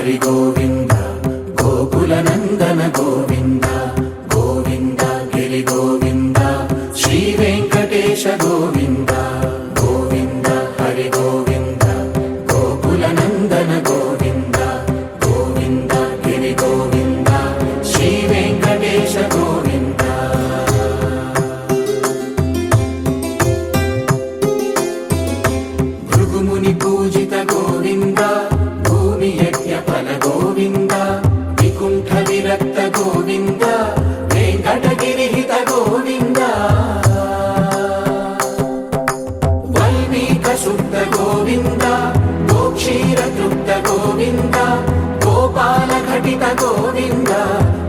హరి గోవింద గోకుల నందన గోవింద గోవింద గిరి గోవింద శ్రీ వెంకటేశ గోవింద గోవింద హరి గోవింద గోకుల నందన గోవింద గోవింద గిరి గోవింద శ్రీ వెంకటేశ గోవింద భృగుముని పూజిత గోవింద భూమి యజ్ఞ ఫల గోవింద వికుంఠ విరక్త గోవింద వెంకటగిరిహిత గోవింద వల్మీక శుద్ధ గోవింద గోక్షీర తృప్త గోవింద గోపాల ఘటిత గోవింద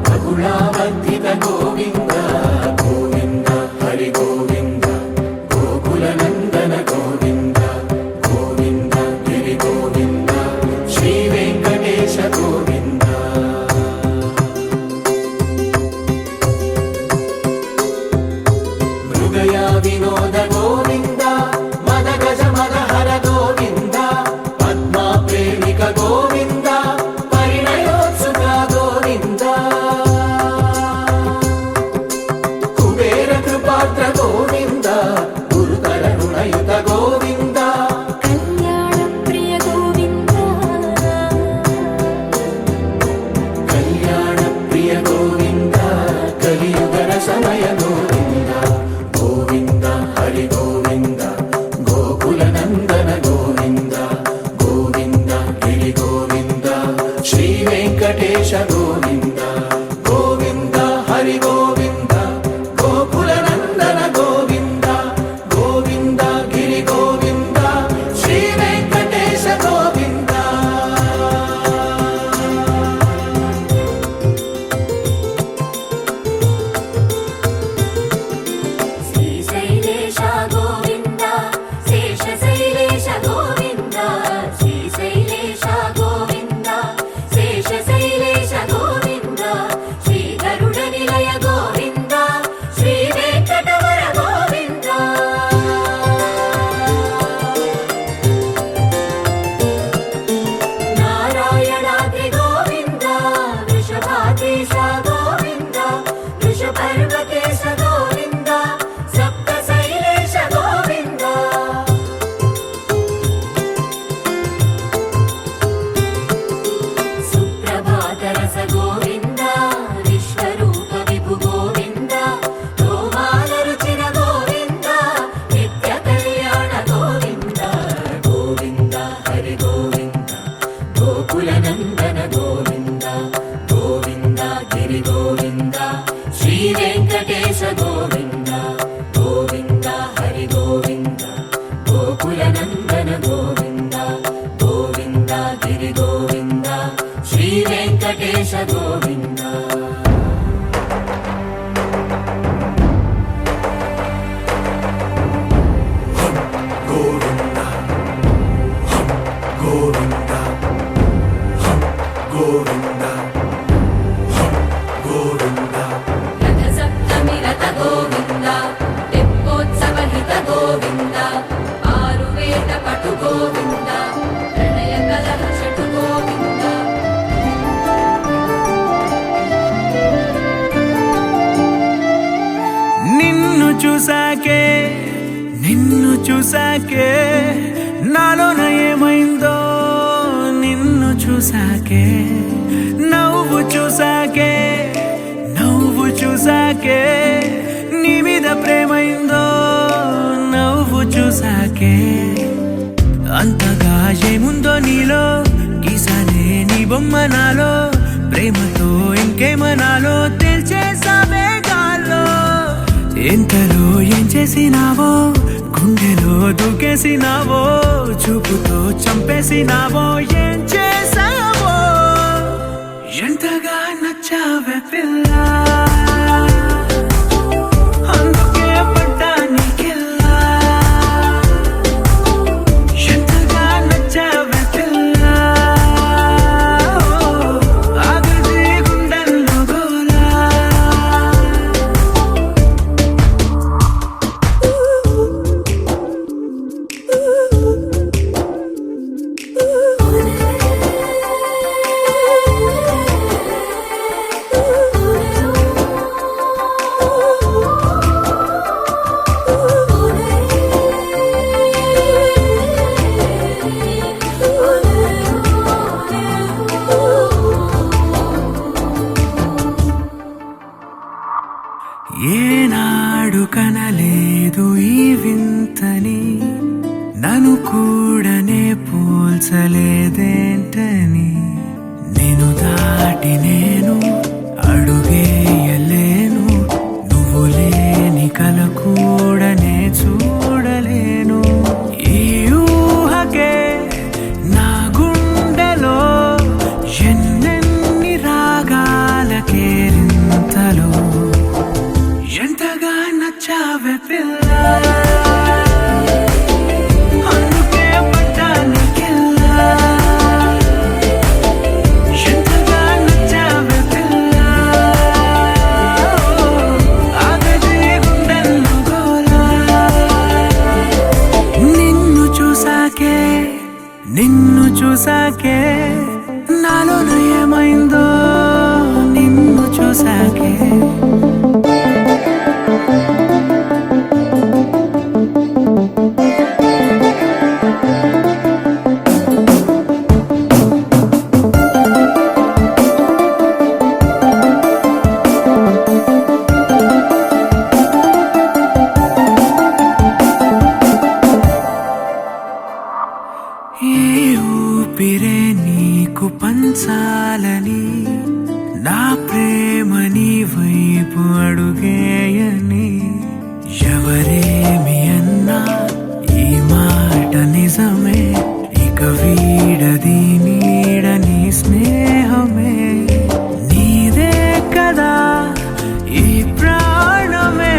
బహుళావర్ధిత గోవింద గోవింద హరి గోవింద గోకుల నందన గోవింద గోవింద గిరి గోవింద శ్రీ వెంకటేశ గోవింద మృగయా వినోద గోవింద మద గజ మదహర గోవింద పద్మా ప్రేమిక గోవింద పరిణయోత్సుక గోవింద కుబేర కృపాత్ర గోవింద గురుతర రుణయుత గోవింద కళ్యాణ ప్రియ గోవింద కళ్యాణ ప్రియ గోవింద కలియుగర సమయ గోవింద గోవింద హరి గోవింద గోకుల నందన గోవింద గోవింద గిరి గోవింద శ్రీ వెంకటేశ గోవింద గోవింద హరి గోవింద గోకుల నందన గోవింద గోవింద గిరి గోవింద శ్రీ వెంకటేశ గోవింద శ్రీశైలేశ గోవింద శేషశైలేశ గోవింద శ్రీశైలేశ గోవింద శేషశైలేశ గోవింద శ్రీ గరుడ నిలయ గోవింద శ్రీ వెంకటవర గోవింద నారాయణాద్రి గోవింద వృషభాద్రీశ గోవింద వృషపర్వతేశ గోవింద సప్తశైలేశ గోవింద సుప్రభాతరస గోవింద విశ్వరూప విభు గోవింద గోమాల రుచిర గోవింద నిత్య కళ్యాణ గోవింద గోవింద హరి గోవింద గోకుల నందన గోవింద గోవింద గిరి గోవింద శ్రీ వెంకటేశ గోవింద గోవింద హరి గోవింద గోకుల నందన గోవింద గోవింద గిరి గోవింద శ్రీ వెంకటేశ గోవింద గోవింద గోవింద గోవింద గోవింద రథ సప్తమి రథ గోవింద తెప్పోత్సవ హిత గోవింద ఆరు వేద పటు గోవింద ప్రణయ కలహ షటు గోవింద నిన్ను చూసాకే నాలోన ఏమైందో నిన్ను చూసాకే నవ్వు చూసాకే నీ మీద ప్రేమైందో నవ్వు చూసాకే అంతగా ఏముందో నీలో గీసానే నీ బొమ్మ నాలో ప్రేమతో ఇంకేమనాలో తెలిచేసావే గాల్లో ఎంతలో ఏం చేసినావో గుండెలో దూకేసినావో చూపుతో చంపేసినావో ఏం చేసావో ఎంతగా నచ్చావే పిల్ల అందుకే పడ్డా నీకెల్లా ఎంతగా నచ్చావే పిల్ల ఆగది గుండెల్లో గోలా లేదు ఈ వింతని నన్ను కూడనే పోల్చలేదేంటని నేను దాటి నేను అడుగేయలేను నువ్వు లేని కల కూడనే చూడలేను ఈ ఊహకే నా గుండెలో ఎన్నెన్ని రాగాల కేరింతలో ఎంతగా నచ్చావే పిల్ల అందుకే పడ్డానికెల్లా ఎంతగా నచ్చావే పిల్ల ఆగదే గుండెల్లో గోలా నిన్ను చూసాకే నాలోన ఏమైందో నిన్ను చూసాకే ఏ ఊపిరే నీకు పంచాలని నా ప్రేమ నీ వైపు అడుగేయని ఎవరేమి అన్నా ఈ మాట నిజమే ఇక వీడది నీడని స్నేహమే నీదే కదా ఈ ప్రాణమే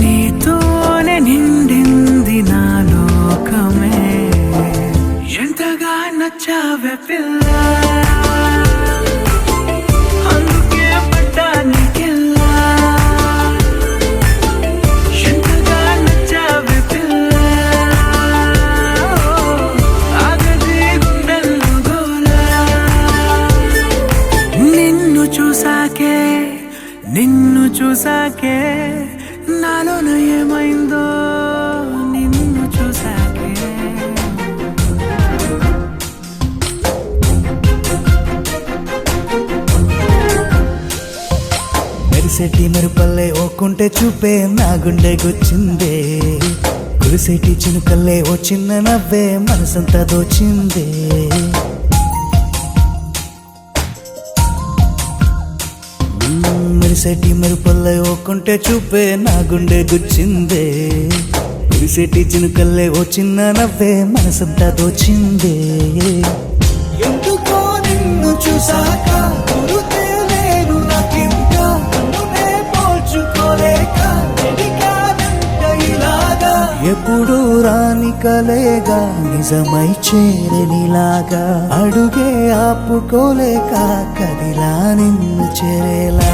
నీతోనే నిండింది నా లోకమే ఎంతగా నచ్చావే పిల్ల అందుకే పడ్డానికెల్లా ఎంతగా నచ్చావే పిల్ల ఆగదే గుండెల్లో గోలా నిన్ను చూసాకే నాలోన ఏమైందో నిన్ను చూసాకే మెరిసెట్టి మెరుపల్లే ఓకుంటే చూపే నా గుండె గుచ్చిందే కురిసేటి చినుకల్లే ఓ చిన్న నవ్వే మనసంతా దోచిందే మెరిసెట్టి మెరుపల్లే ఓకుంటే చూపే నా గుండె గుచ్చిందే కురిసేటి చినుకల్లే ఓ చిన్న నవ్వే మనసంతా దోచిందే ఎందుకో నిన్ను చూసాక గురుతే లేదు నాకింకా నన్నునే పోల్చుకోలేక ఎదిగానంట ఇలాగా ఎప్పుడు రాని కలేగా నిజమై చేరనిలాగా అడుగే ఆపుకోలేక కదిలా నిన్ను చేరేలా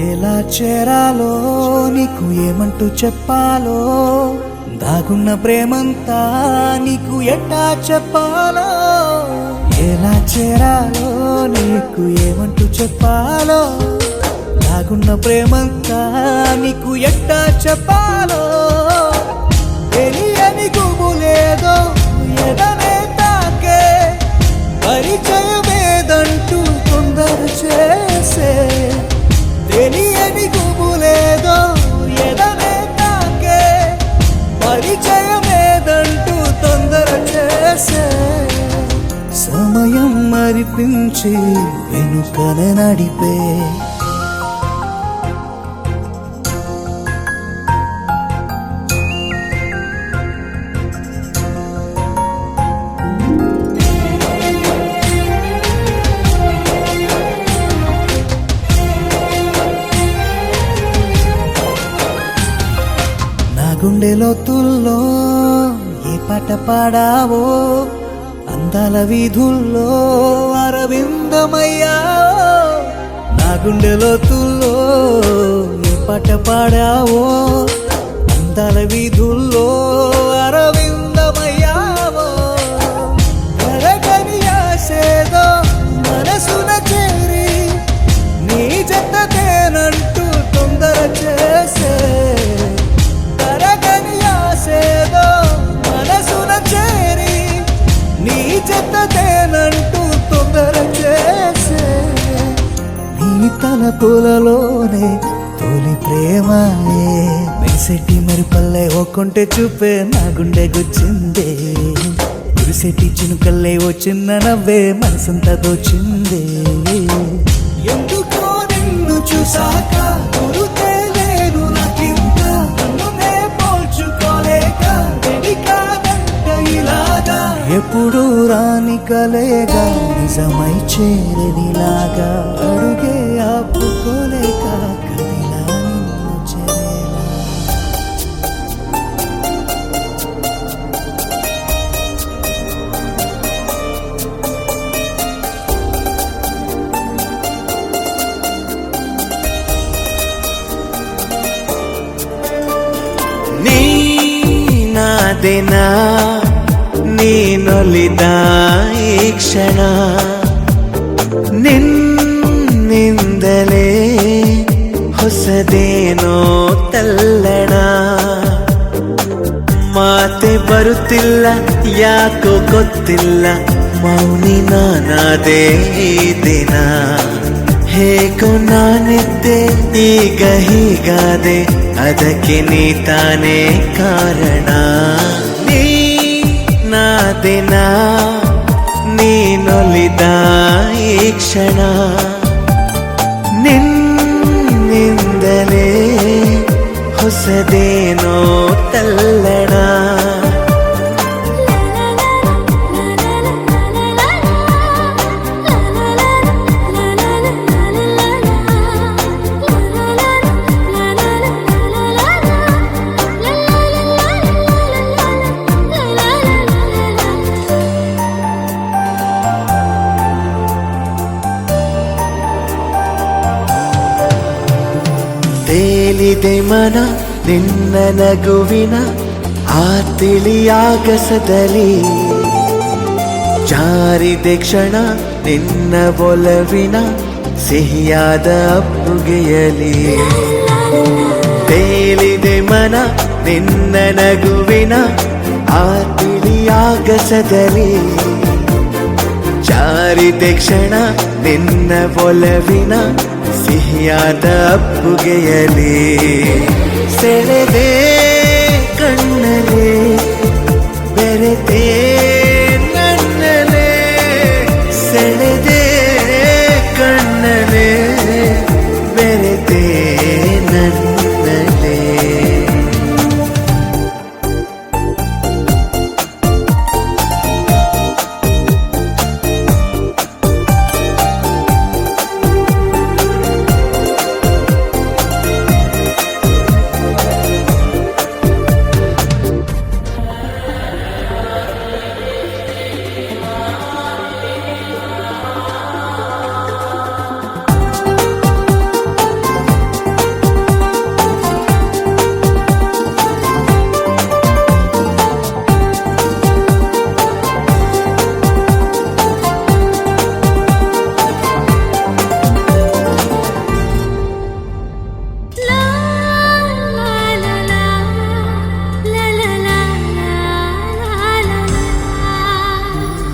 ఎలా చేరాలో నీకు ఏమంటూ చెప్పాలో దాగున్న ప్రేమంతా నీకు ఎట్టా చెప్పాలో ఎలా చేరాలో నీకు ఏమంటూ చెప్పాలో దాగున్న ప్రేమంతా నీకు ఎట్టా చెప్పాలో తెలియని గుబులేదో ఎదనే తాకే పరిచయమేదంటూ తొందర చేసే తెలియని గుబులేదో ఎదనే తాకే పరిచయమేదంటూ తొందర చేసే సమయం మరిపించి వెనుకనే నడిపే గుండె లోతుల్లో ఏ పాట పాడావో అందాల వీధుల్లో అరవిందమయ్యా నా గుండె లోతుల్లో ఏ పాట పాడావో అందాల వీధుల్లో అరవిందమయ్యావో ఎరగని ఆశేదో మనసున చేరి నీ జతనేనంటూ తొందర చేసే చూపులలోనే తొలి ప్రేమాయే మెరిసెట్టి మెరుపల్లే ఒక్కొంటే చూపే నా గుండె గుచ్చిందే కురిసెట్టి చినుకల్లే ఓ చిన్న నవ్వే మనసంతా దోచిందే ఎందుకో నిన్ను చూసాక గురుతే లేదు నాకింత నన్నునే పోల్చుకోలేక వెడికాదంట ఇలాగా ఎప్పుడు రాని కలేగా నిజమై చేరనిలాగా అడుగే ఆపుకోలేక కదిలా నిన్ను చేరేలా ನೀ ನಾದೆನ ನೀನೊಲಿದ ಈ ಕ್ಷಣ ನಿನ್ನಿಂದಲೇ ಹೊಸದೇನೋ ತಲ್ಲಣ ಮಾತೆ ಬರುತ್ತಿಲ್ಲ ಯಾಕೋ ಗೊತ್ತಿಲ್ಲ ಮೌನಿ ನಾನಾದೆ ಈ ದಿನ ಹೇಗೋ ನಾನಿದ್ದೆ ಈಗ ಹೀಗಾದೆ ಅದಕ್ಕೆ ನೀ ತಾನೇ ಕಾರಣ ನೀ ನಾದಿನ ನೀನೊಲಿದ ಈ ಕ್ಷಣ ನಿನ್ನಿಂದಲೇ ಹೊಸದೇನೋ ತಲ್ಲಣ ತೇಲಿದೆ ಮನ ನಿನ್ನ ನಗುವಿನ ಆ ತಿಳಿಯಾಗಸದಲ್ಲಿ ಜಾರಿದೆ ಕ್ಷಣ ನಿನ್ನ ಒಲವಿನ ಸಿಹಿಯಾದ ಅಪ್ಪುಗೆಯಲಿ ತೇಲಿದೆ ಮನ ನಿನ್ನ ನಗುವಿನ ಆ ತಿಳಿಯಾಗಸದಲ್ಲಿ ಜಾರಿದೆ ಕ್ಷಣ ನಿನ್ನ ಒಲವಿನ ಸಿಹಿಯಾದ ಅಪ್ಪುಗೆಯಲಿ ಸೆಳೆದೆ ಕಣ್ಣಲೆ ಬೆರೆತೆ ನನ್ನಲೆ ಸೆಳೆದೆ ಕಣ್ಣಲೆ ಬೆರೆತೆ ನನ್ನಲೆ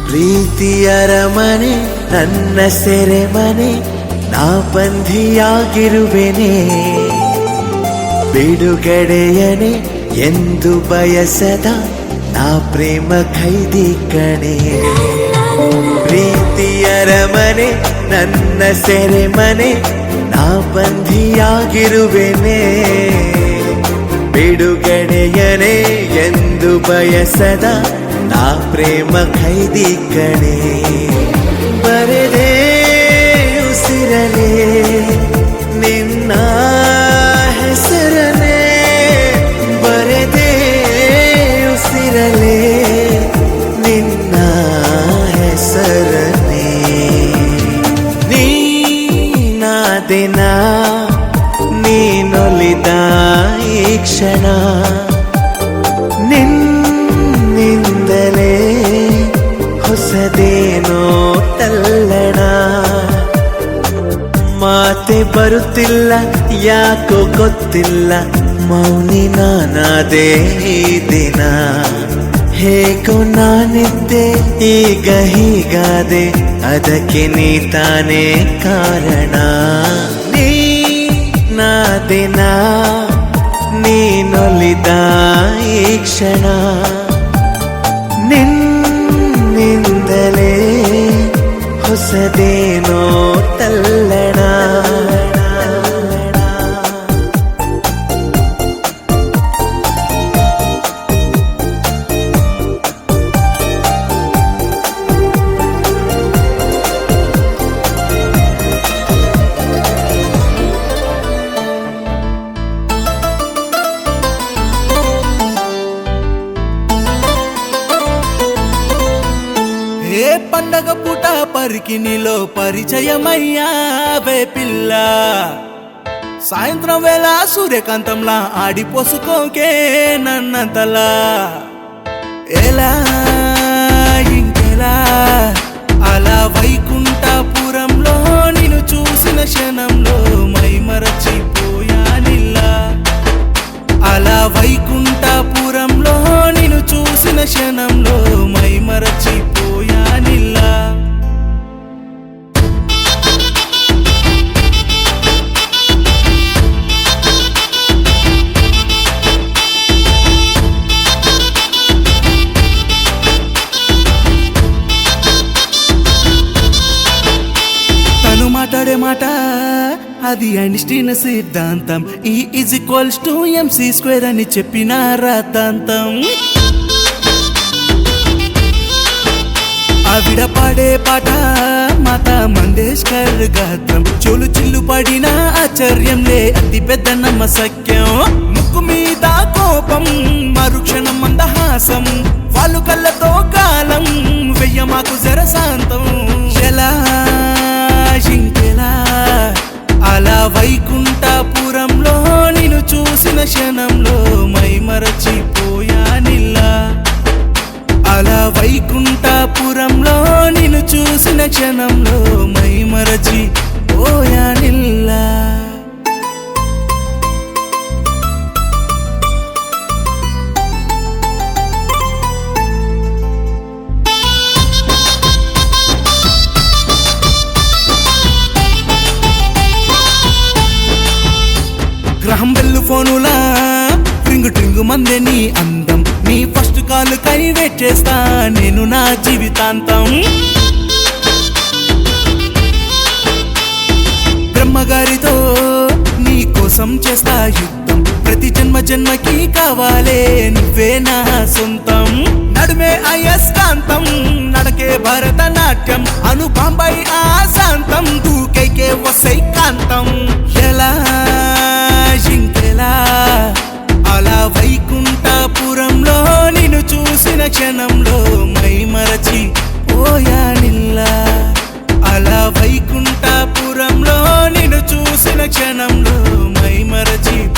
ಪ್ರೀತಿಯರ ಮನೆ ನನ್ನ ಸೆರೆಮನೆ ನಾ ಬಂಧಿಯಾಗಿರುವೆನೆ ಬಿಡುಗಡೆಯನೆ ಎಂದು ಬಯಸದ ನಾ ಪ್ರೇಮ ಖೈದಿ ಕಣೆ ಪ್ರೀತಿಯರ ಮನೆ ನನ್ನ ಸೆರೆಮನೆ ನಾ ಬಂಧಿಯಾಗಿರುವೆನೆ ಬಿಡುಗಡೆಯನೆ ಎಂದು ಬಯಸದ ನಾ ಪ್ರೇಮ ಖೈದಿ ಕಣೆ ಬರೆದೆ ಉಸಿರಲೆ ನಿನ್ನ ಹೆಸರನೆ ಬರೆದೆ ಉಸಿರಲೆ ನಿನ್ನ ಹೆಸರನೆ ನೀನಾದೆನ ನೀನೊಲಿದ ಈ ಕ್ಷಣ ನಿನ್ನಿಂದಲೇ ಹೊಸದೇನೋ ತಲ್ಲಣ ಮಾತೆ ಬರುತ್ತಿಲ್ಲ ಯಾಕೋ ಗೊತ್ತಿಲ್ಲ ಮೌನಿ ನಾನಾದೆ ಈ ದಿನ ಹೇಗೋ ನಾನಿದ್ದೆ ಈಗ ಹೀಗಾದೆ ಅದಕ್ಕೆ ನೀ ತಾನೇ ಕಾರಣ ನೀ ದಿನ ನೀನೊಲಿದ ಈ ಕ್ಷಣ ನಿನ್ನಿಂದಲೇ ಹೊಸದೇನೋ ತಲ್ಲಣ ఏ పండగ పూట పరికి నీలో పరిచయమయ్యావే పిల్ల సాయంత్రం వేళ సూర్యకాంతంలా ఆడిపోసుకోకే నన్నంతలా ఎలా ఇంకెలా అలా వైకుంఠపురంలో నిన్ను చూసిన క్షణంలో మైమరచిపోయానిల్లా అలా వైకుంఠపురంలో నిన్ను చూసిన క్షణంలో మైమరచిపోయానిల్లా తను మాట్లాడే మాట అది ఐన్స్టీన్ సిద్ధాంతం E = mc² అని చెప్పిన రాతాంతం ఆవిడ పాడే పాట మాతా మంగేష్కర్ గాత్రం చెవులు చిల్లు పడిన ఆశ్చర్యంలే అతి పెద్ద నమ్మసక్యం ముక్కు మీద కోపం మరుక్షణం మందహాసం వాళ్ళు కళ్ళతో కాలం వెయ్య మాకు జరశాంతం ఎలా ఇంకెలా అలా వైకుంఠపురంలో నిన్ను చూసిన క్షణంలో మైమరచిపోయానిల్లా అలా వైకుంఠపురంలో నిన్ను చూసిన క్షణంలో మైమరచిపోయానిల్లా గ్రహం బెల్లు ఫోనులా ట్రింగు ట్రింగు మందే నీ అందం నీ ఫస్ట్ కాల్ కై వెయిట్ చేస్తా నేను నా జీవితాంతం బ్రహ్మగారితో నీ కోసం చేస్తా యుద్ధం ప్రతి జన్మకి కావాలే నువ్వే నా సొంతం నడుమే అయస్కాంతం నడకే భరతనాట్యం అను బాంబై ఆశాంతం దూకైకే వసై కాంతం ఎలా ఇంకెలా అలా వైకుంఠపురంలో నిన్ను చూసిన క్షణంలో మైమరచిపోయానిల్లా అలా వైకుంఠపురంలో నిన్ను చూసిన క్షణంలో మైమరచిపోయానిల్లా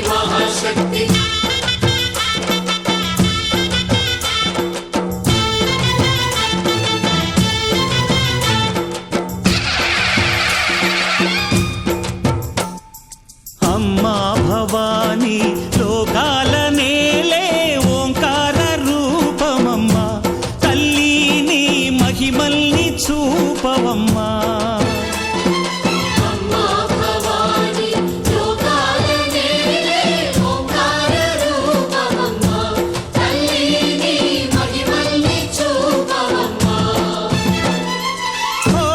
మహాశక్తి అమ్మా భవానీ లోకాల నేలే ఓంకార రూపమమ్మా తల్లి నీ మహిమల్ని చూపవమ్మా అమ్మా భవాని లోకాల నేలే ఓంకార రూపమమ్మా తల్లి నీ మహిమల్ని చూపవమ్మా ఓ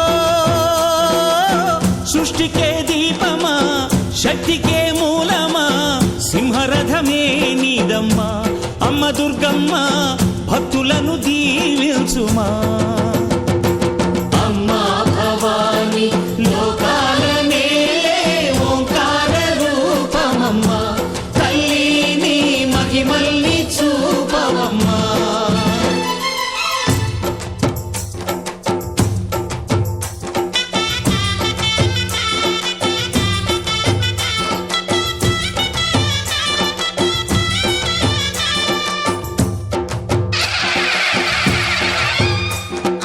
సృష్టికే దీపమా శక్తికే మూలమా సింహరథమే నీదమ్మా అమ్మ దుర్గమ్మ భక్తులను దీవించుమా అమ్మా భవాని లోకాల నేలే ఓంకార రూపమమ్మా తల్లి నీ మహిమల్ని చూపవమ్మా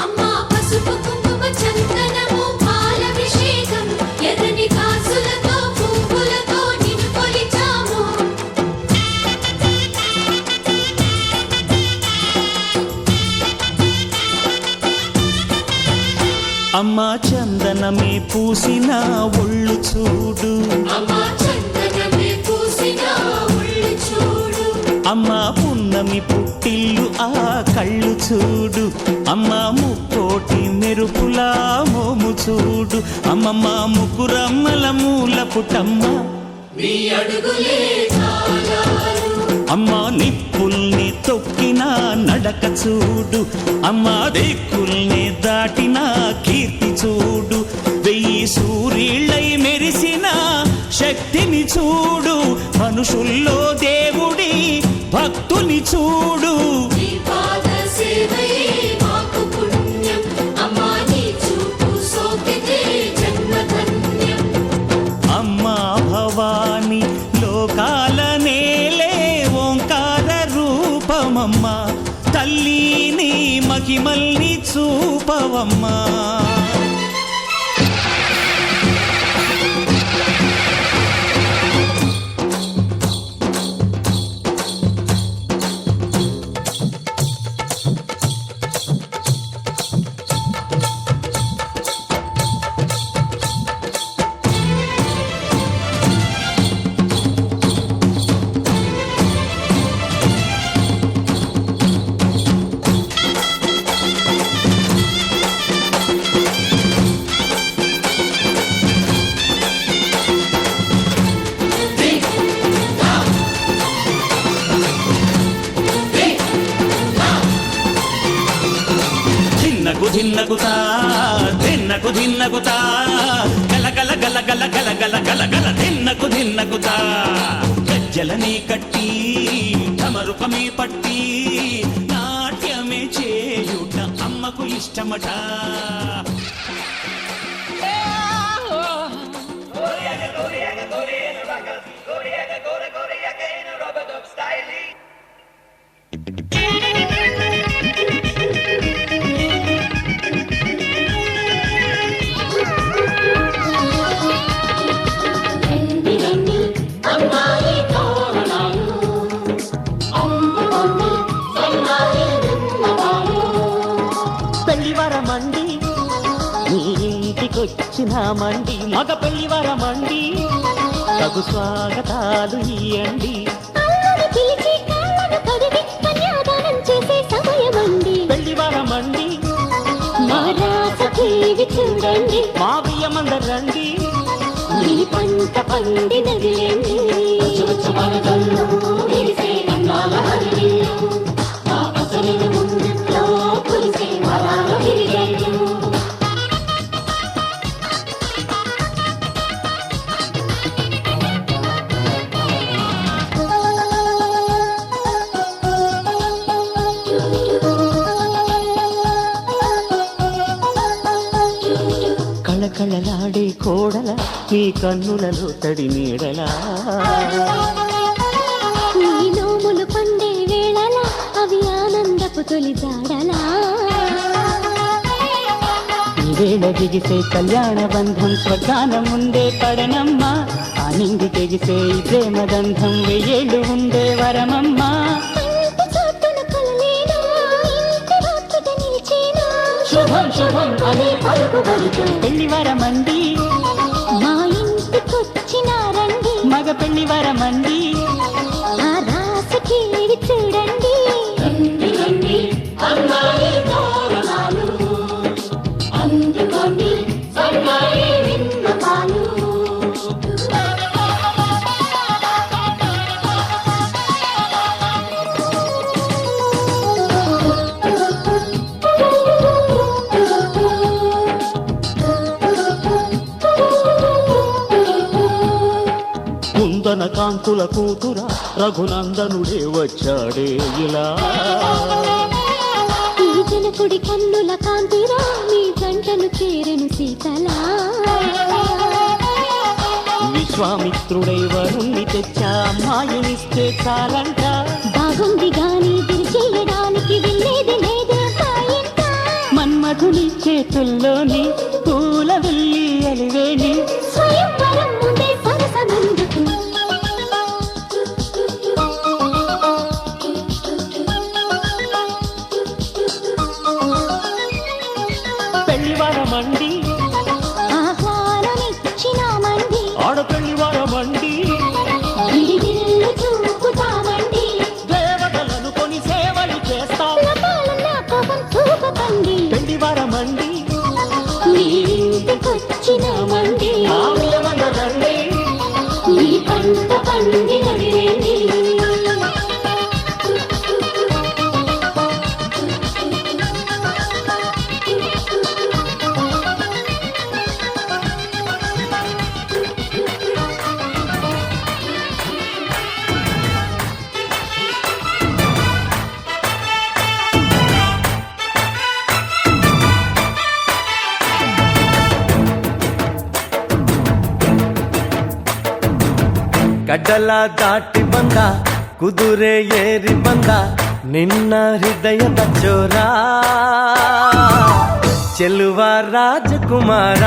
అమ్మా పసుపు కుంకుమ చందనము పాలభిషేకం ఎర్రని కాసులతో పువ్వులతో నిన్ను కొలిచాము అమ్మా చందనమే పూసిన ఒళ్ళు చూడు అమ్మా చందనమే పూసిన ఒళ్ళు చూడు అమ్మా పున్నమి పుట్టిల్లు ఆ కళ్ళు చూడు అమ్మా ముక్కోటి మెరుపులా మోము చూడు అమ్మమ్మ ముగ్గురమ్మల మూల పుట్టమ్మ నీ అడుగులే చాలారు అమ్మా నిప్పుల్ని తొక్కిన నడక చూడు అమ్మా దిక్కుల్ని దాటిన కీర్తి చూడు వెయ్యి సూర్యుళ్ళై మెరిసిన శక్తిని చూడు మనుషుల్లో దేవుడి భక్తుని చూడు నీ పాద సేవయే మాకు పుణ్యం అమ్మా నీ చూపు సోకితే జన్మధన్యం అమ్మా భవాని లోకాల నేలే ఓంకార రూపమమ్మా తల్లి నీ మహిమల్ని చూపవమ్మా ధిన్నకుతా ధిన్నకుతా గల గల గల గల గల గల గల గల ధిన్నకుతా గజ్జలనే కట్టి తమరుకమే పట్టి నాట్యమే చేయుట అమ్మకు ఇష్టమట పెళ్లివారమండి నీ ఇంటికొచ్చినామండి మగ పెళ్లివారమండి తగు స్వాగతాలు ఇయ్యండి పెళ్లివారమండి చూడండి మా బియ్యమందరండి మీ పంట పండినదిలేండి కళకళలాడే కోడల నీ కన్నులలో తడి నీడలా వేళ దిగిసే కళ్యాణ బంధం స్వర్గాన ముందే పడనమ్మా ఆ నింగి తెగిసే ఈ ప్రేమ గంధం వెయ్యేళ్ళు ఉండే వరమమ్మా శుభం శుభం అనే పలుకు పలుకు పెళ్లి వరమండి మా ఇంటికొచ్చినారండి మగ పెళ్లి వరమండి ఆ రాసుకి ఇది చూడండి అమ్మాయి తోరణాలు అందుకోండి సన్నాయి విన్నపాలు కుందన కాంతుల కూతురా రఘునందనుడే వచ్చాడే ఇలా ఈ జనకుడి కన్నుల కాంతిరా మీ జంటను చేరెను సీతలా విశ్వామిత్రుడై వరుణ్ణి తెచ్చా అమ్మాయినిస్తే చాలంట బాగుంది గాని దిరిచేయడానికి వెళ్ళేది లేదే సాయంట మన్మధుని చేతుల్లోని పూల వెళ్ళి అలివేణి స్వయంవరం ముందే సరసమెందుకు పెళ్లి వరమండి ఆహ్వానమిచ్చినామండి ఆడపెళ్లి వరమండి విడిదిల్లు చూపుతామండి దేవతలను కొని సేవలు చేస్తాం లపాలన్నా కోపం చూపకండి పెళ్లి వరమండి మీ ఇంటికొచ్చినామండి ఆమెమనరండి మీ పంట పండినదేంటి ಕಡ್ಡಲ ದಾಟಿ ಬಂದ ಕುದುರೆ ಏರಿ ಬಂದ ನಿನ್ನ ಹೃದಯದ ಚೋರ ಚೆಲುವ ರಾಜಕುಮಾರ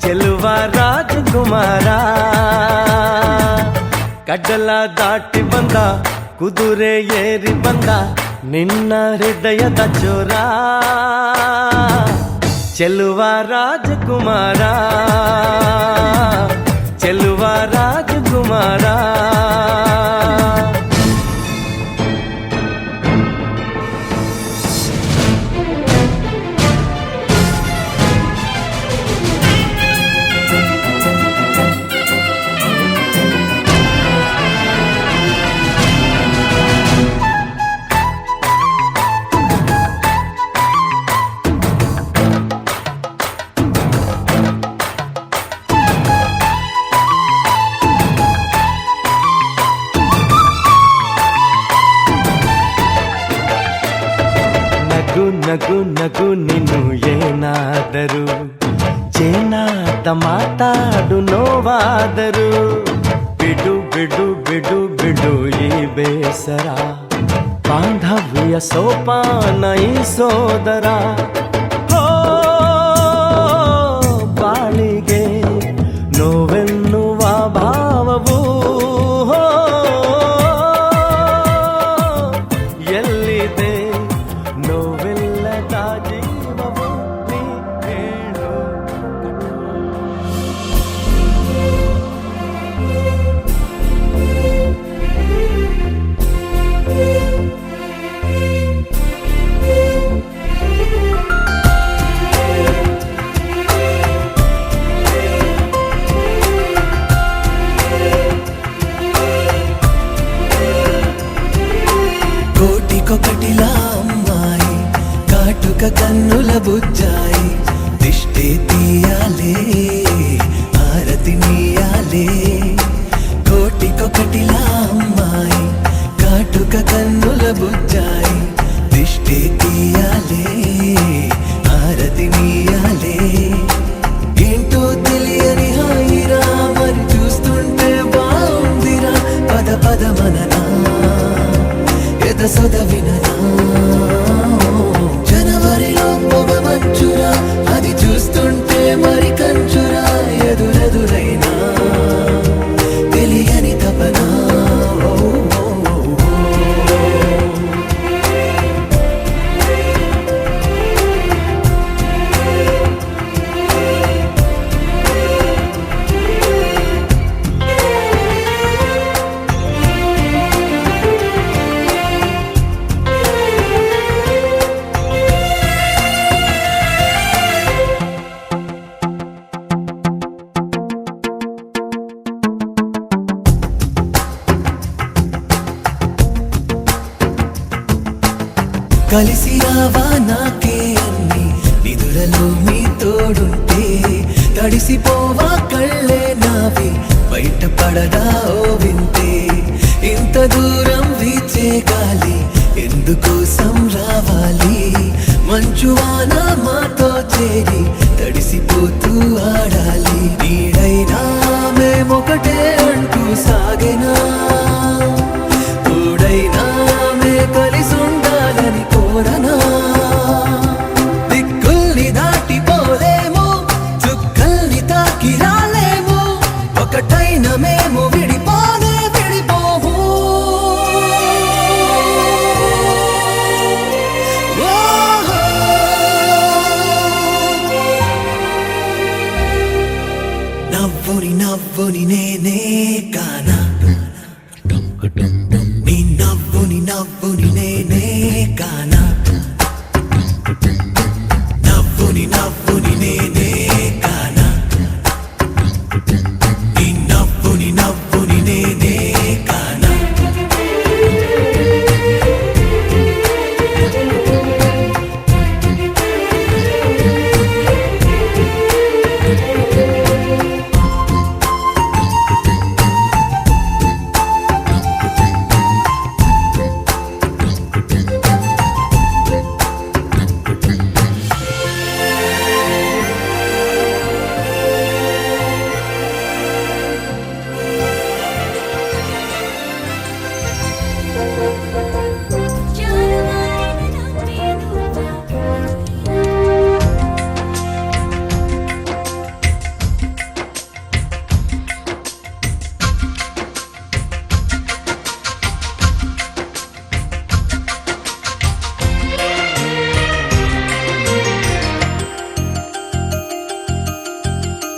ಚೆಲುವ ರಾಜಕುಮಾರ ಕಡ್ಡಲ ದಾಟಿ ಬಂದ ಕುದುರೆ ಏರಿ ಬಂದ ನಿನ್ನ ಹೃದಯದ ಚೋರ ಚೆಲುವ ರಾಜಕುಮಾರ ಚೆಲುವ ರಾಜಕುಮಾರ ನಗು ನಗು ನೀನು ಏನಾದರೂ ಚೇನಾದ ಮಾತಾಡು ನೋವಾದರು ಬಿಡು ಬಿಡು ಬಿಡು ಬಿಡು ಈ ಬೇಸರ ಬಾಂಧವ್ಯ ಸೋಪಾನ ಈ ಸೋದರ ಹೋ ಬಾಳಿಗೆ ನೋವೆನ್ನುವ ಭಾವವು ಎಲ್ಲಿದೆ ನೋವೆಲ್ಲದ ಜೀವವು ನೀ ಹೇಳು కోటికొకటిలా అమ్మాయి కాటుక కన్నుల బుజ్జాయి దిష్టి తీయాలే ఆరతి నీయాలే కోటికొకటిలా అమ్మాయి కాటుక కన్నుల బుజ్జాయి దిష్టి తీయాలే ఆరతి నీయాలే ఏంటో తెలియని హాయిరా మరి చూస్తుంటే బాగుందిరా పద పద మననా ఎద సొద వినరా జనవరిలో పొగ కలిసి రావా నాకే అన్ని నిదురలో మీ తోడుంటే తడిసిపోవా కళ్ళే నావి బయట పడదా ఓ వింటే ఇంత దూరం వీచే గాలి ఎందుకోసం రావాలి మంచువాన మాతో చేరి తడిసిపోతూ ఆడాలి నీడైనా మేమొకటే అంటూ సాగేనా తోడైనా మే కలిసి ఉండాలని కోరనా దిక్కుల్ని దాటిపోలేము చుక్కల్ని తాకి రాలేము ఒకటైన మేము విడిపోనే విడిపోము నవ్వుని నవ్వుని నేనే కానా నీ నవ్వుని నవ్వుని నేనే కానా నవ్వుని నవ్వుని నేనే కానా నీ నవ్వుని నవ్వుని నేనే కానా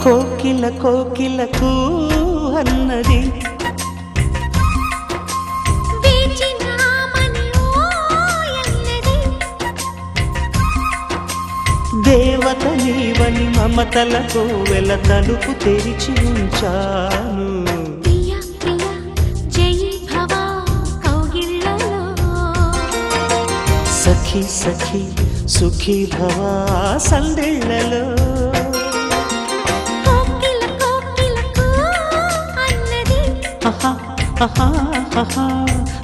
కోకిల కోకిలకు అన్నది దేవత నీవని మమతలతో వెల తలుపు తెరిచి ఉంచాను సఖి సఖి సుఖీ భవ సందేళ్లలో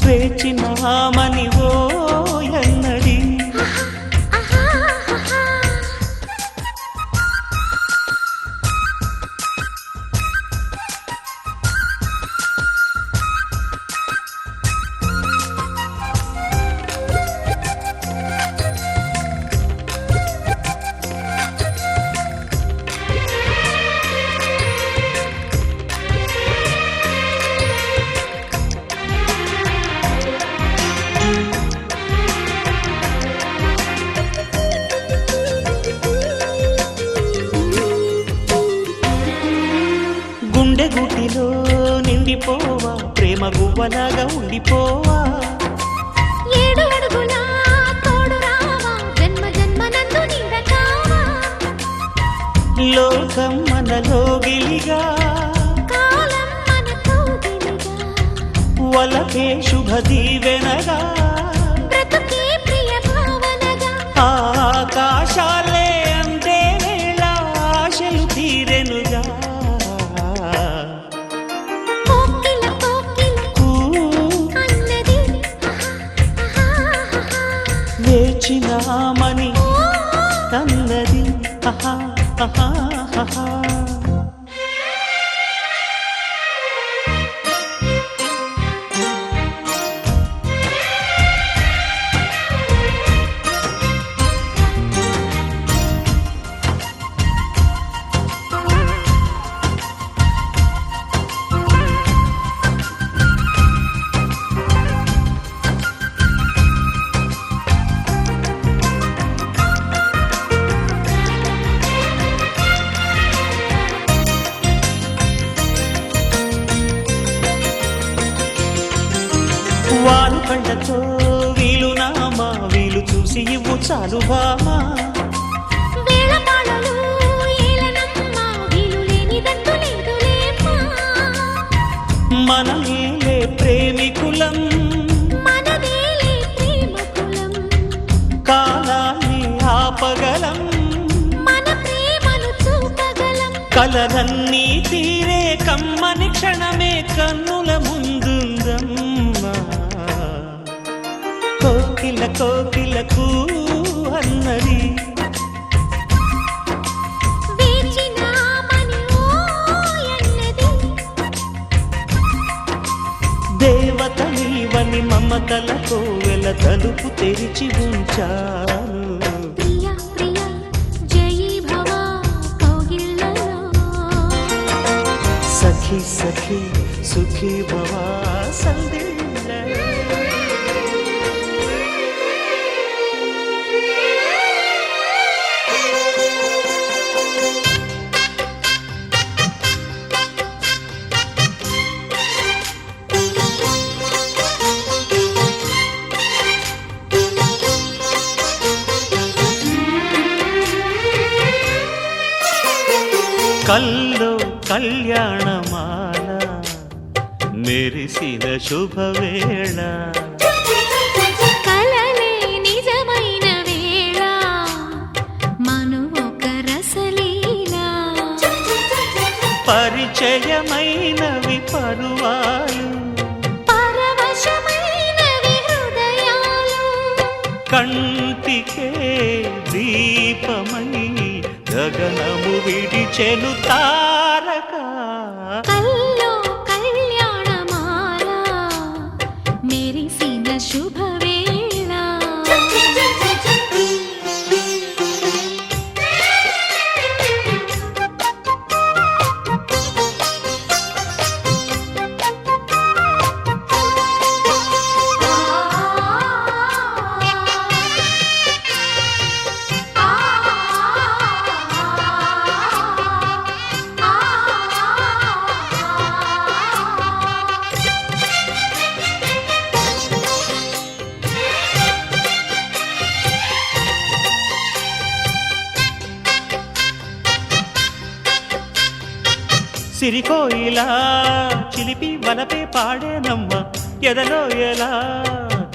వేచినామని ఓ ఎన్నడి గుండెగుటిలో నిండిపోవా ప్రేమ గువ్వలాగా ఉండిపోవా ఏడు అడుగుల తోడు రావా జన్మ జన్మనందు నిండకావా లోకం మనలో గిలిగా కాలం మనతో దిలిగా వలకే శుభ దీవెనగా బ్రతుకే ప్రియ భావనగా ఆకాశాలే అందే వేళ ఆశలు తీరెనుగా కోకిల కోకిల అన్నది వేచినామని అన్నది ఆహా ఆహా ఆహా వారు కండతో వీలు నామా వీలు చూసి ఇవ్వు చాలు బామా వేళపాళలు ఏలనమ్మ వీలు లేనిదంటూ లేదులేమ్మా మనమేలే ప్రేమికులం మనదేలే ప్రేమ కులం బాధలన్నీ తీరే కమ్మని క్షణమే కన్నుల ముందుందమ్మా కోకిల కోకిలకు అన్నది దేవత నీవని మమతల కోవెల తలుపు తెరిచి ఉంచాను ప్రియా ప్రియా జయీ భవ కౌగిళ్ళలో సఖి సఖి సుఖీ భవ సందిళ్ళ కల్లో కళ్యాణమాల మెరిసిన శుభవేళ కలలే నిజమైన వేళ మను ఒక రసలీలా పరిచయమైనవి పరువాలు పరవశమైనవి హృదయాలు కంటికే దీపమై గగనము విడిచెను తారక కల్లో కళ్యాణమాల మెరిసిన శుభవేళ సిరికోయిలా చిలిపి వలపే పాడేనమ్మ ఎదలో ఎలా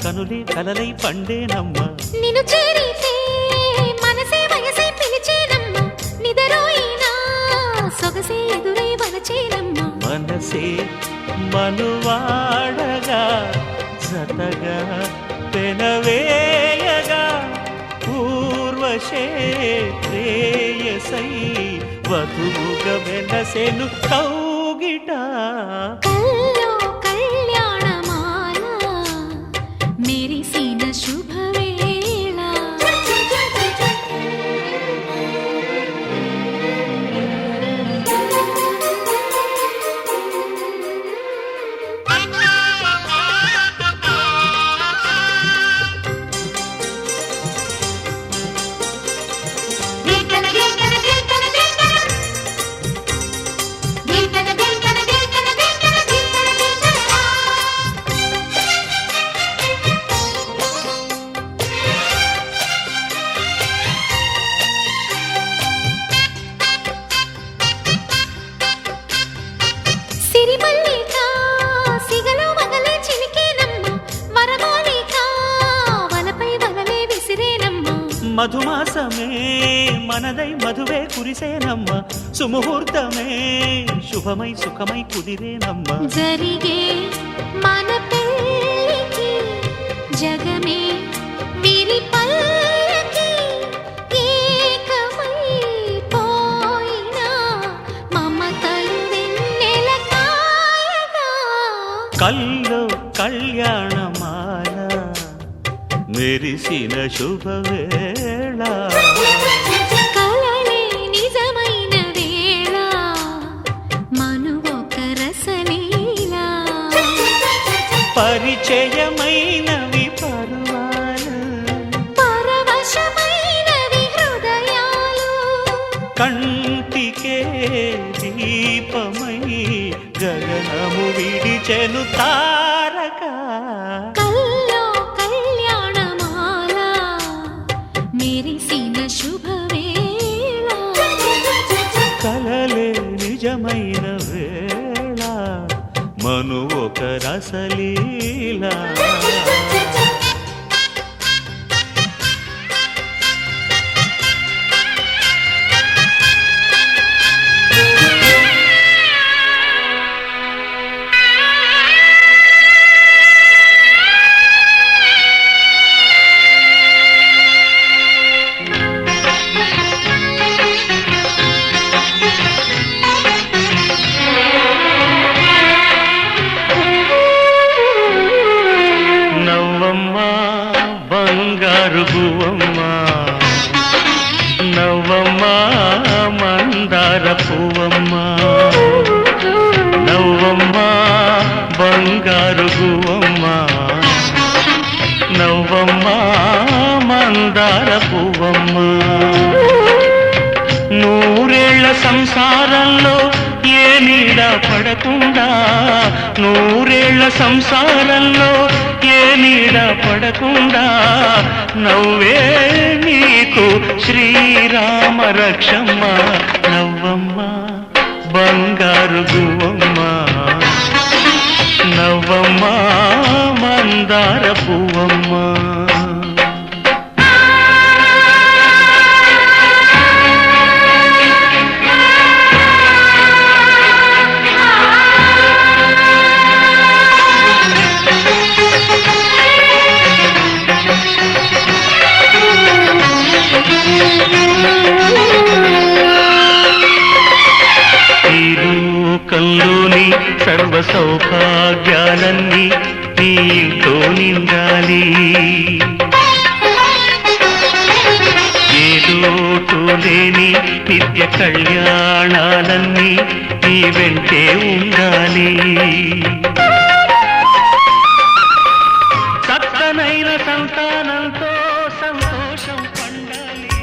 కనులే కలలై పండేనమ్మ నిన్ను చేరితే మనసే వయసే పిలిచేనమ్మ నిదరోయినా సొగసే ఎదురై వలచేనమ్మ మనసే మనువాడగా జతగా పెనవేయగా పూర్వశే ప్రేయసై వధువుగా వెనసెను కౌగిట కల్లో కళ్యాణమాల మెరిసిన శుభవేళ సిరిమల్లిక సిగలో మగలే చిలికేనమ్మ వరమాలిక వలపై వలలే విసిరేనమ్మ మధుమాసమే మనదై మధువే కురిసేనమ్మ సుముహూర్తమే శుభమై సుఖమై కుదిరేనమ్మ జరిగే మన పెళ్ళికి జగమే వీరి పల్లకి ఏకమై పోయినా మమతలు వెన్నెల కాయగా కల్లో కళ్యాణమాల మెరిసిన శుభవేళ కలలే నిజమైన వేళ మను ఒక రసలీలా పరిచయమైనవి పరువాలు పరవశమైనవి హృదయాలు కంటికే దీపమై గగనము విడిచెను తారక కల్లో కళ్యాణమాల మెరిసిన శుభవేళ కలలే నిజమైన వేళ మను ఒక రసలీలా బంగారు గువ్వమ్మ నవ్వమ్మ మందార పువ్వమ్మ నూరేళ్ల సంసారంలో ఏ నీడ పడకుండా నూరేళ్ల సంసారంలో ఏ నీడ పడకుండా నవ్వే నీకు శ్రీరామ రక్షమ్మ నవ్వమ్మ బంగారు గువ్వమ్మ నవ్వమ్మ మందార పువ్వమ్మ లోకంలోని సర్వ సౌభాగ్యాలన్నీ నీ ఇంట్లో నిండాలి ఏ లోటు లేని నిత్య కళ్యాణాలన్నీ నీ వెంటే ఉండాలి చక్కనైన సంతానంతో సంతోషం పండాలి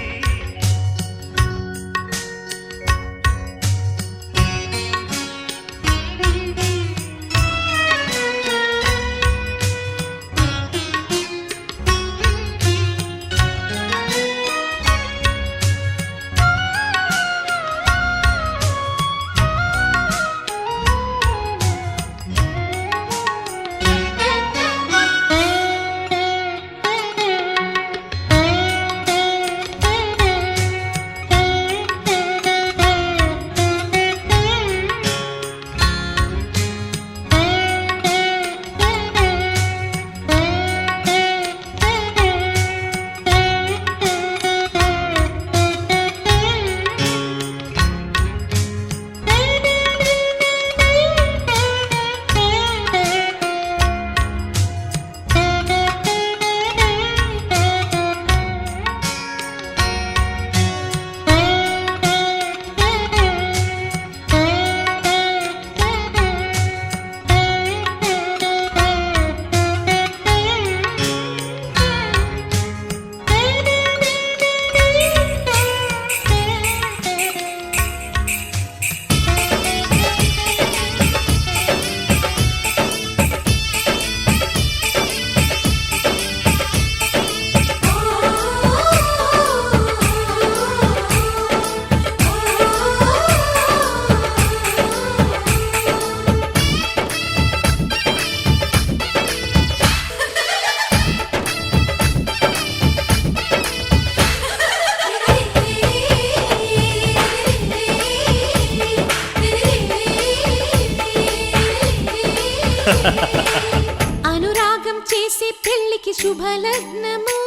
అనురాగం చేసే పెళ్లికి శుభలగ్నము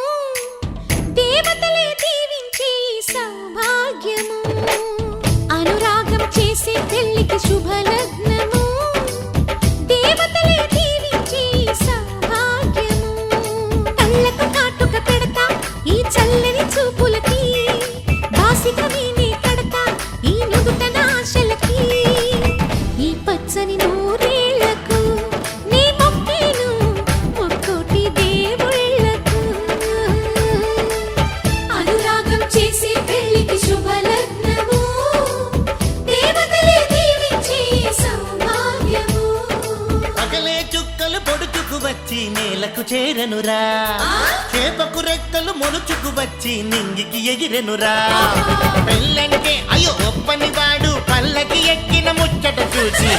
దేవతలే దీవించే ఈ సౌభాగ్యము అనురాగం చేసే పెళ్లికి శుభలగ్నము దేవతలే దీవించే ఈ సౌభాగ్యము కళ్ళకు కాటుక పెడతా ఈ చల్లని చూపులకి బాసిక వీణే కడతా ఈ నుదుటన ఆశలకి ఈ పచ్చని నూరేళ్లకు నీ మొక్కేను ముక్కోటి దేవుళ్ళకు అనురాగం చేసే పెళ్లికి శుభలగ్నము దేవతలే దీవించే సౌభాగ్యము పగలే చుక్కలు పొడుచుకు వచ్చి నేలకు చేరనురా చేపకు రెక్కలు మొలుచుకు వచ్చి నింగికి ఎగిరెనురా పెళ్ళంటే అయ్యో ఒప్పని వాడు పల్లకి ఎక్కిన ముచ్చట చూసి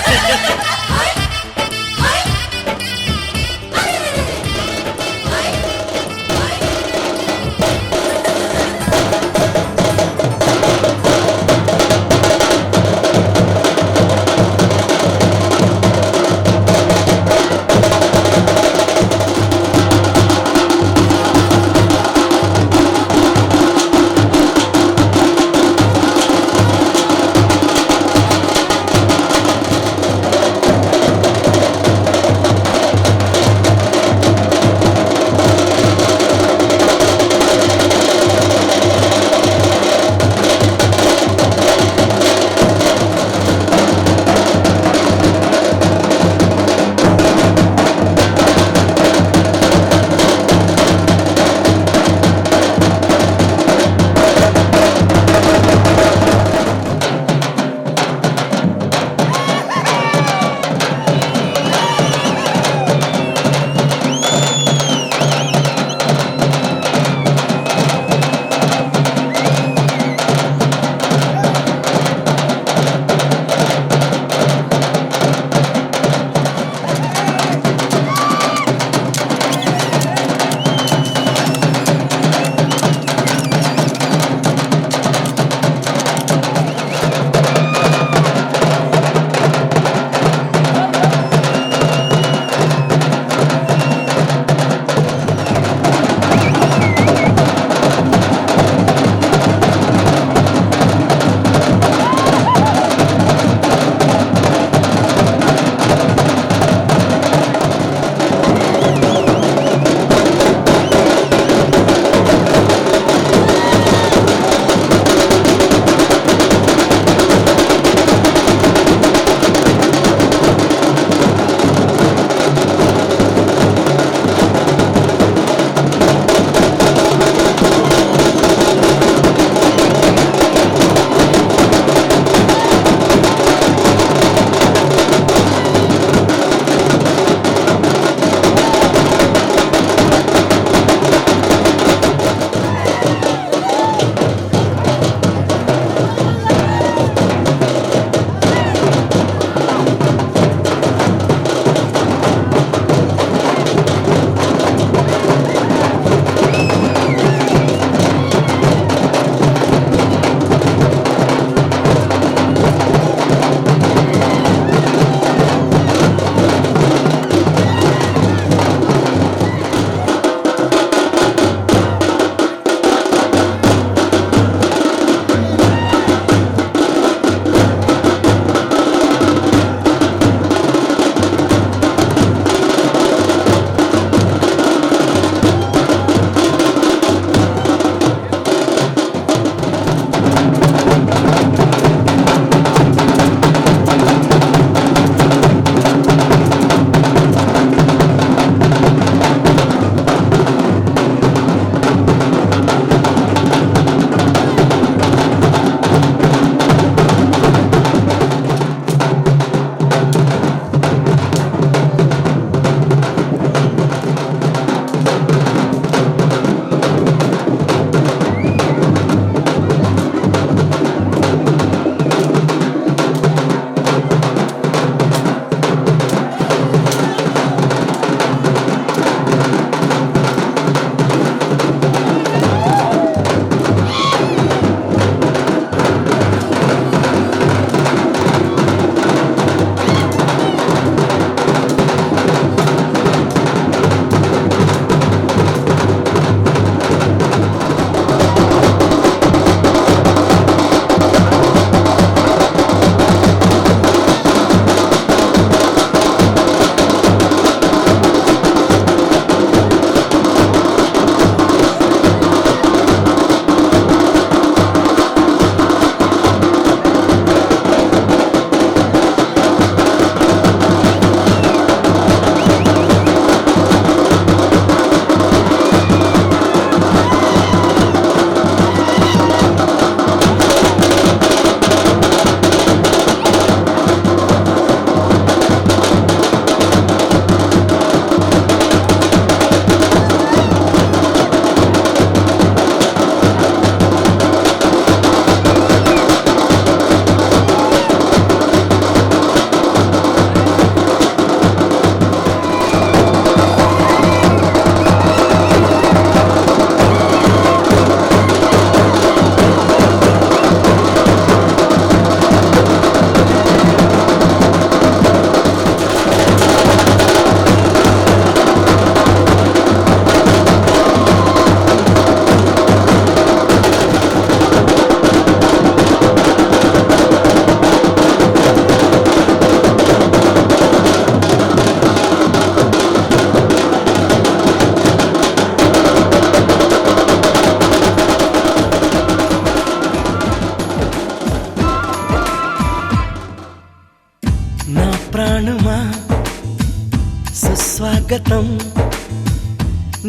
సుస్వాగతం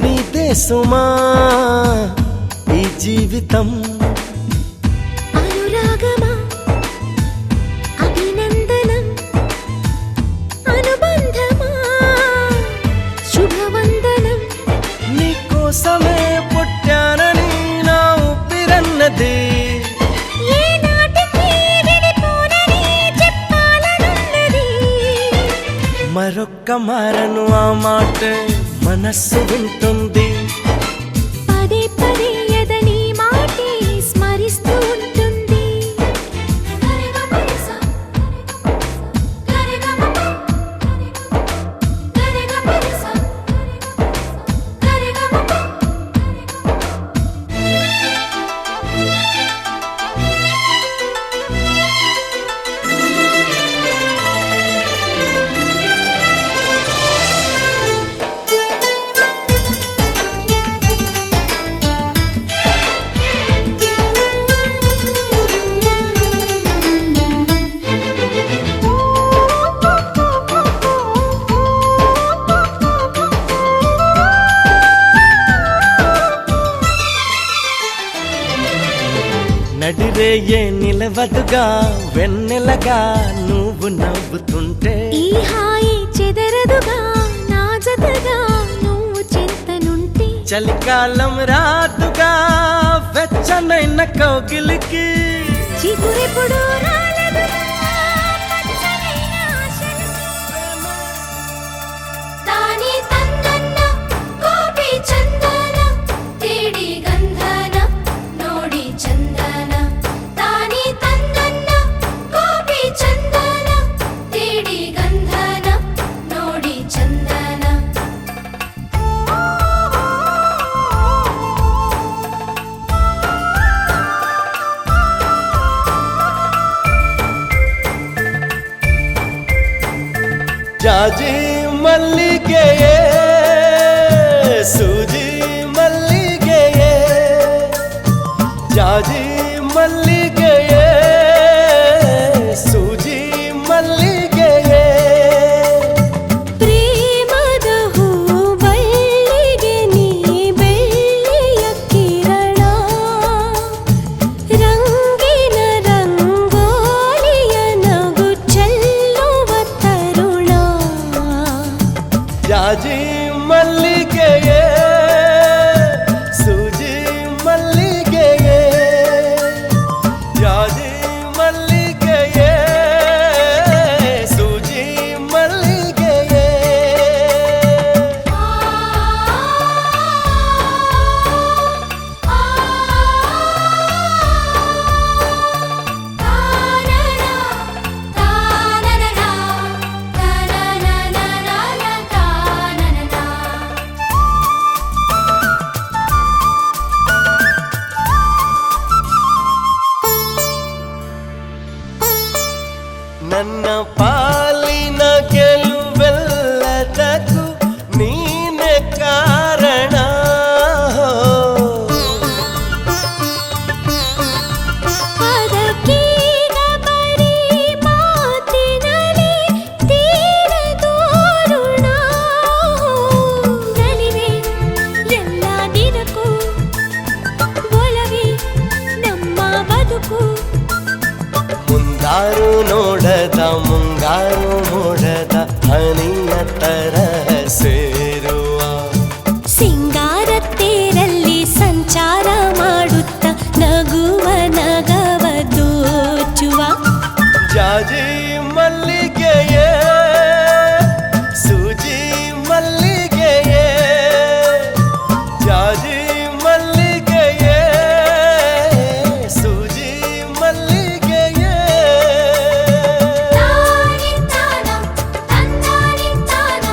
నీదే సుమా ఈ జీవితం అనురాగమా అభినందనం అనుబంధమా శుభవందనం నీకోసమే పుట్టానని నా ఊపిరన్నది ఏ నాటికి విడిపోనని చెప్పాలనున్నది మరొక్క మారను ఆ మాట మనస్సు వింటుంది పదే పదే ఎదని మాటే స్మరిస్తూ ఉంటుంది నడిరేయే నిలవదుగా వెన్నెలగా నువ్వు నవ్వుతుంటే ఈ హాయి చెదరదుగా నా జతగా నువ్వు చింతనుంటే చలికాలం రాదుగా వెచ్చనైన కౌగిలికి చిగురెప్పుడు రాలదుగా పచ్చనైన ఆశలకి. తానే తన్నన్న కోపి చందన తేడి గంధన ನೋಡಿ ಚಂದನ ತಾನೇ ತನ್ನನ್ನ ಕೋಪಿ ಚಂದನ ತೇಡಿ ಗಂಧನ ನೋಡಿ ಚಂದನ ಜಾಜಿ ಮಲ್ಲಿಗೆಯೇ ಸೂಜಿ ಮಲ್ಲಿಗೆಯೇ ಜಾಜಿ ಮಲ್ಲಿಗೆಯೇ ಸೂಜಿ ಮಲ್ಲಿಗೆಯೇ ಪ್ರೇಮದ ಹೂವಳ್ಳಿಗೆ ನೀ ಬೆಳ್ಳಿಯ ಕಿರಣ ರಂಗಿನ ರಂಗೋಲಿಯ ನಗು ಚೆಲ್ಲುವ ತರುಣ ಜಾಜಿ ಮಲ್ಲಿಗೆಯೇ ಸೂಜಿ ಮಲ್ಲಿಗೆಯೇ ಜಾಜಿ ಮಲ್ಲಿಗೆಯೇ ಸೂಜಿ ಮಲ್ಲಿಗೆಯೇ ನನ್ನ ಪಾಲಿನ ಗೆಲುವೆಲ್ಲದಕ್ಕೂ ನೀನೆ ಕಾರಣ ಅದಕ್ಕೀಗ ಬರೀ ಮಾತಿನಲ್ಲಿ ತೀರ ತೋರುಣ ನಲಿವೆ ಎಲ್ಲ ದಿನಕ್ಕೂ ಒಲವೇ ನಮ್ಮ ಬದುಕು ಮುಂಗಾರು ನೋಡದ ಮುಂಗಾರು ಮೋಡದ ಹನಿಯ ತರ ಸೇರುವ ಸಿಂಗಾರ ತೇರಲ್ಲಿ ಸಂಚಾರ ಮಾಡುತ್ತ ನಗುವ ನಗವ ದೋಚುವ ಜಾಜಿ ಮಲ್ಲಿಗೆಯೇ ಸೂಜಿ ಮಲ್ಲಿಗೆಯೇ ಜಾಜಿ ಮಲ್ಲಿಗೆಯೇ ಸೂಜಿ ಮಲ್ಲಿಗೆಯೇ ತಾನೆ ತಾನ ತಂದಾನೆ ತಾನ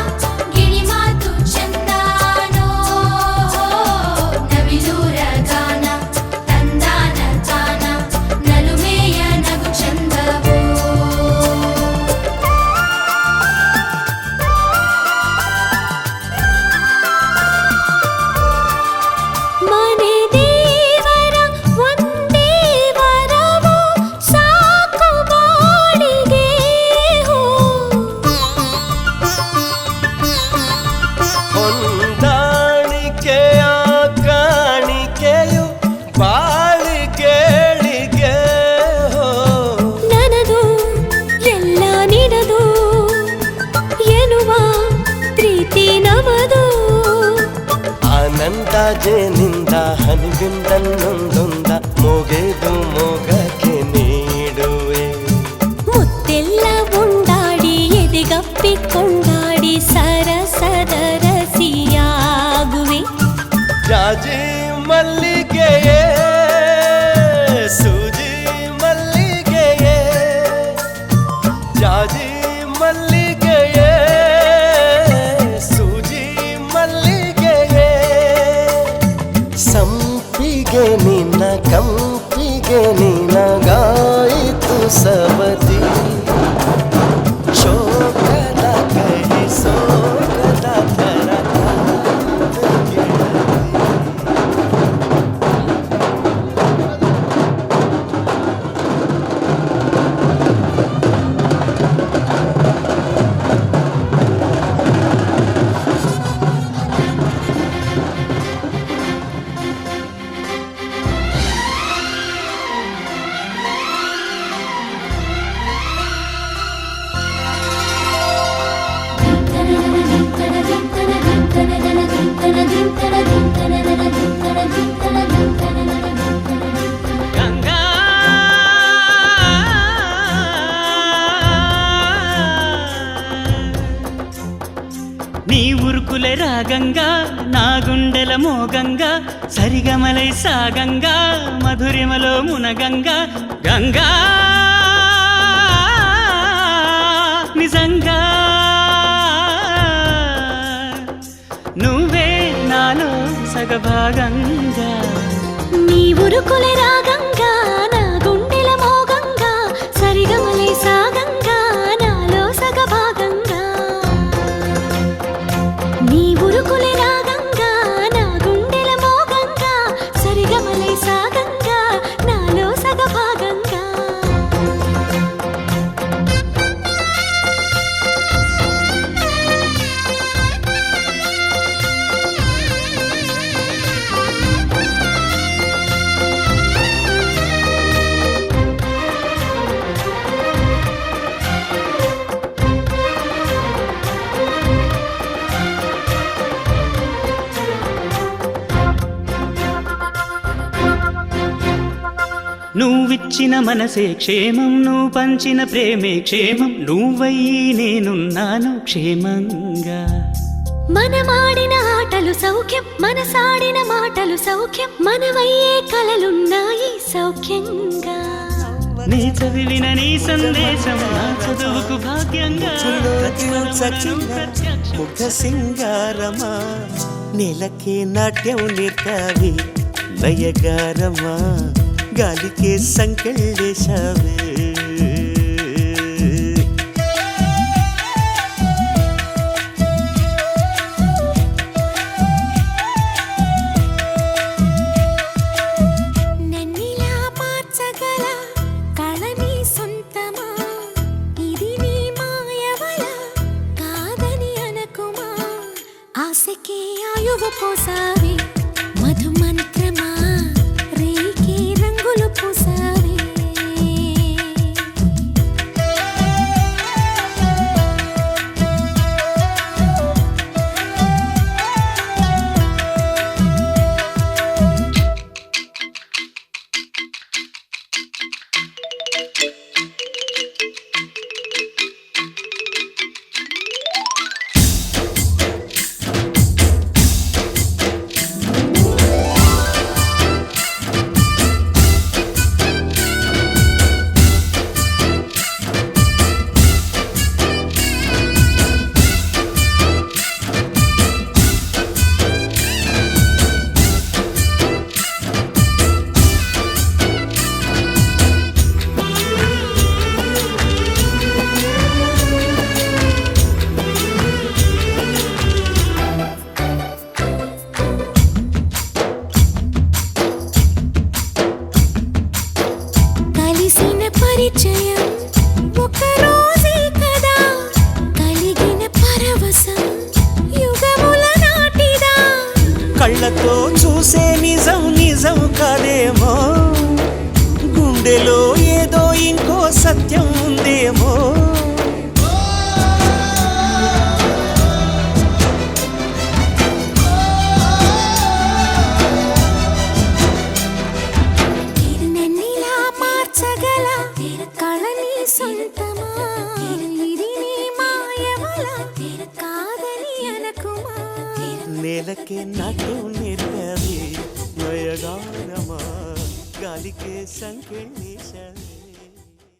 ಅಂದಾಜೇನಿಂದ ಹನಿಬಿಂದನ್ನೊಂದೊಂದ ಮೋಗೆದು ಮೋಗಕ್ಕೆ ನೀಡುವೆ ಮುತ್ತೆಲ್ಲ ಉಂಡಾಡಿ ಎದೆಗಪ್ಪಿಕೊಂಡಾಡಿ ಸರಸದ ರಸಿಯಾಗುವೆ ಜಾಜಿ ಮಲ್ಲಿಗೆಯೇ ಸೂಜಿ ಮಲ್ಲಿಗೆಯೇ ಜಾಜಿ ಮಲ್ಲಿಗೆಯೇ ಸೂಜಿ ಮಲ್ಲಿಗೆಯೇ ಸಂಪಿಗೆ ನಿನ್ನ ಕಂಪಿಗೆ ನಿನಗಾಯಿತು ಸವತಿ ಶೋಕದ ಕೈ ಸೋಕದ ಥರ గంగా నీ ఉరుకులే రాగంగా నా గుండెల మోగంగా సరిగమలై సాగంగా మధురిమలో మునగంగా గంగా నిజంగా నువ్వే నాలో సగభాగంగా నీ ఉరుకులే రాగంగా నా గుండెల మోగంగా సరిగమలే సాగంగా నాలో సగభాగంగా నీ ఉరుకులే రాగంగా నా గుండెల మోగంగా సరిగమలే సాగంగా నాలో సగభాగంగా నువ్విచ్చిన మనసే క్షేమం నువ్వు పంచిన ప్రేమే క్షేమం నువ్వయ్యి నేనున్నాను క్షేమంగా మనమాడిన ఆటలు సౌఖ్యం మనసాడిన మాటలు సౌఖ్యం మనవయ్యే కలలున్నాయి సౌఖ్యంగా నీ చదివిన నీ సందేశం నా చదువుకు భాగ్యంగా ముఖ సింగారమా నెలకే నాట్యం నేర్పావి నయగారమా గాలికే సంకెళ్ళేశావే నన్నిలా మార్చగల కళని సొంతమా ఇది నీ మాయవల కాదని అనకుమా ఆశకే ఆయువు పోసావి మధుమంత్రమా రేకే రంగులు పూసావి ప్రాణమా ఇది నీ మాయవల కాదని అనకుమా నేలకే నాట్యం నేర్పావి నయగారమా గాలికే సంకెళ్ళేశావే